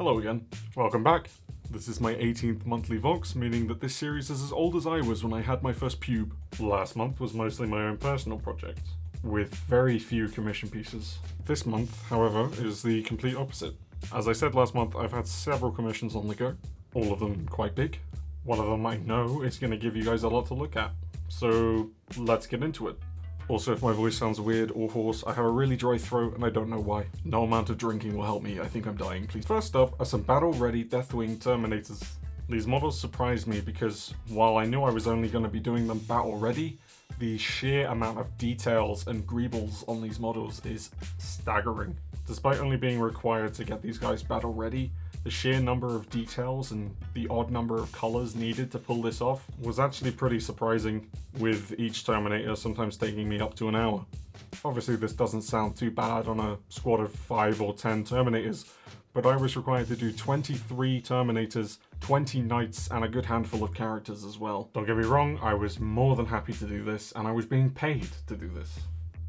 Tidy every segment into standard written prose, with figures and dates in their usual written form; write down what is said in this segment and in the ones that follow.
Hello again, welcome back. This is my 18th monthly Vox, meaning that this series is as old as I was when I had my first pube. Last month was mostly my own personal project, with very few commission pieces. This month, however, is the complete opposite. As I said last month, I've had several commissions on the go, all of them quite big. One of them I know is going to give you guys a lot to look at, so let's get into it. Also, if my voice sounds weird or hoarse, I have a really dry throat and I don't know why. No amount of drinking will help me, I think I'm dying, please. First up are some battle-ready Deathwing Terminators. These models surprised me because, while I knew I was only going to be doing them battle-ready, the sheer amount of details and greebles on these models is staggering. Despite only being required to get these guys battle-ready, the sheer number of details and the odd number of colours needed to pull this off was actually pretty surprising, with each Terminator sometimes taking me up to an hour. Obviously this doesn't sound too bad on a squad of 5 or 10 Terminators, but I was required to do 23 Terminators, 20 Knights, and a good handful of characters as well. Don't get me wrong, I was more than happy to do this, and I was being paid to do this.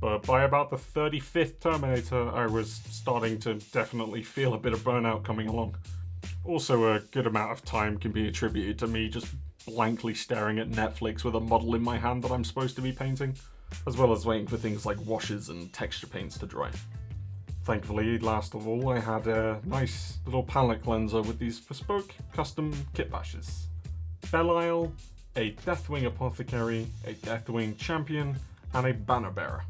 But by about the 35th Terminator, I was starting to definitely feel a bit of burnout coming along. Also, a good amount of time can be attributed to me just blankly staring at Netflix with a model in my hand that I'm supposed to be painting, as well as waiting for things like washes and texture paints to dry. Thankfully, last of all, I had a nice little palette cleanser with these bespoke custom kit bashes. Belial, a Deathwing Apothecary, a Deathwing Champion, and a Banner Bearer.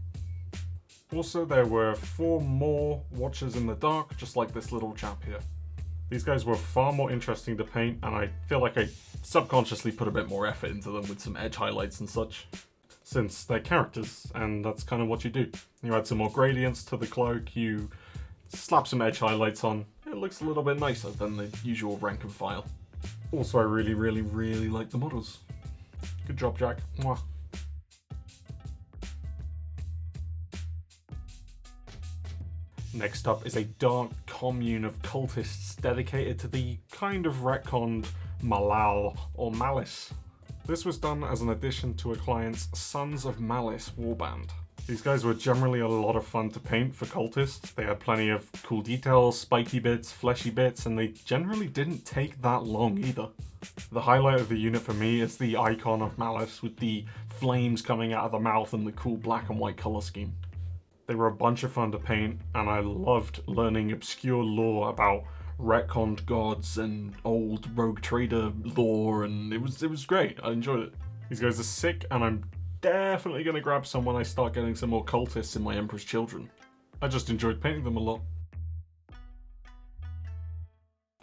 Also, there were 4 more Watchers in the Dark, just like this little chap here. These guys were far more interesting to paint, and I feel like I subconsciously put a bit more effort into them with some edge highlights and such, since they're characters, and that's kind of what you do. You add some more gradients to the cloak, you slap some edge highlights on, it looks a little bit nicer than the usual rank and file. Also, I really like the models. Good job, Jack. Mwah. Next up is a Dark Commune of Cultists dedicated to the kind of retconned Malice or Malice. This was done as an addition to a client's Sons of Malice warband. These guys were generally a lot of fun to paint for Cultists. They had plenty of cool details, spiky bits, fleshy bits, and they generally didn't take that long either. The highlight of the unit for me is the icon of Malice with the flames coming out of the mouth and the cool black and white colour scheme. They were a bunch of fun to paint, and I loved learning obscure lore about retconned gods and old rogue trader lore, and it was great. I enjoyed it. These guys are sick, and I'm definitely going to grab some when I start getting some more Cultists in my Emperor's Children. I just enjoyed painting them a lot.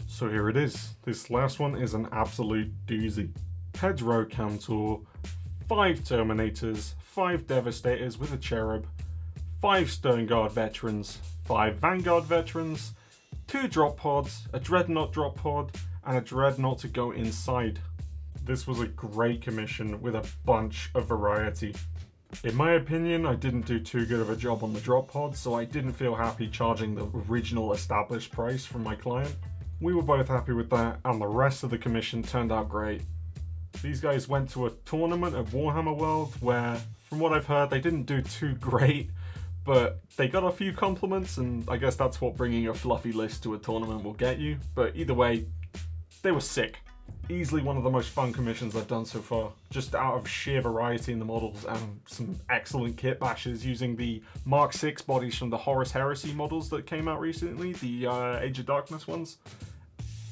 So here it is. This last one is an absolute doozy. Hedgerow Cantor, 5 Terminators, 5 Devastators with a Cherub, 5 Sternguard Veterans, 5 Vanguard Veterans, 2 Drop Pods, a Dreadnought Drop Pod, and a Dreadnought to go inside. This was a great commission with a bunch of variety. In my opinion, I didn't do too good of a job on the Drop Pods, so I didn't feel happy charging the original established price from my client. We were both happy with that, and the rest of the commission turned out great. These guys went to a tournament at Warhammer World where, from what I've heard, they didn't do too great, but they got a few compliments, and I guess that's what bringing a fluffy list to a tournament will get you. But either way, they were sick. Easily one of the most fun commissions I've done so far, just out of sheer variety in the models and some excellent kit bashes using the Mark 6 bodies from the Horus Heresy models that came out recently, the Age of Darkness ones.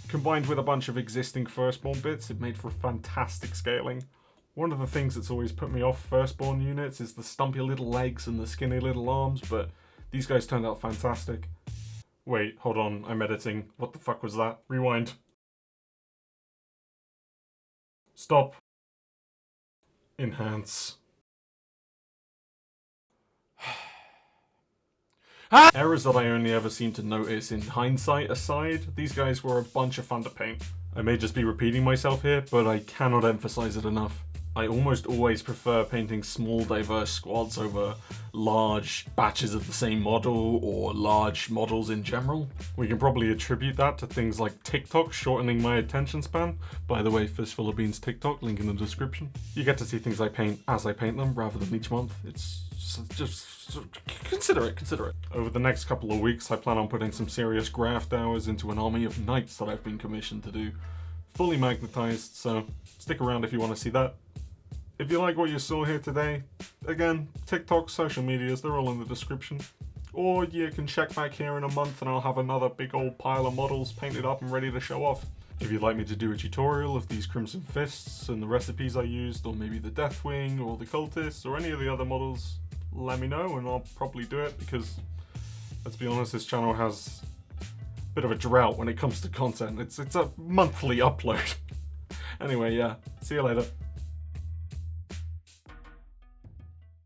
Combined with a bunch of existing Firstborn bits, it made for fantastic scaling. One of the things that's always put me off Firstborn units is the stumpy little legs and the skinny little arms, but these guys turned out fantastic. Wait, hold on, I'm editing. What the fuck was that? Rewind. Stop. Enhance. Errors that I only ever seem to notice in hindsight aside, these guys were a bunch of fun to paint. I may just be repeating myself here, but I cannot emphasize it enough. I almost always prefer painting small diverse squads over large batches of the same model or large models in general. We can probably attribute that to things like TikTok shortening my attention span. By the way, Fistful of Beans TikTok, link in the description. You get to see things I paint as I paint them rather than each month. It's just consider it. Over the next couple of weeks I plan on putting some serious graft hours into an army of knights that I've been commissioned to do. Fully magnetized, so stick around if you want to see that. If you like what you saw here today, again, TikTok, social medias, they're all in the description. Or you can check back here in a month and I'll have another big old pile of models painted up and ready to show off. If you'd like me to do a tutorial of these Crimson Fists and the recipes I used, or maybe the Deathwing or the Cultists or any of the other models, let me know and I'll probably do it, because let's be honest, this channel has a bit of a drought when it comes to content. It's a monthly upload. Anyway, yeah, see you later.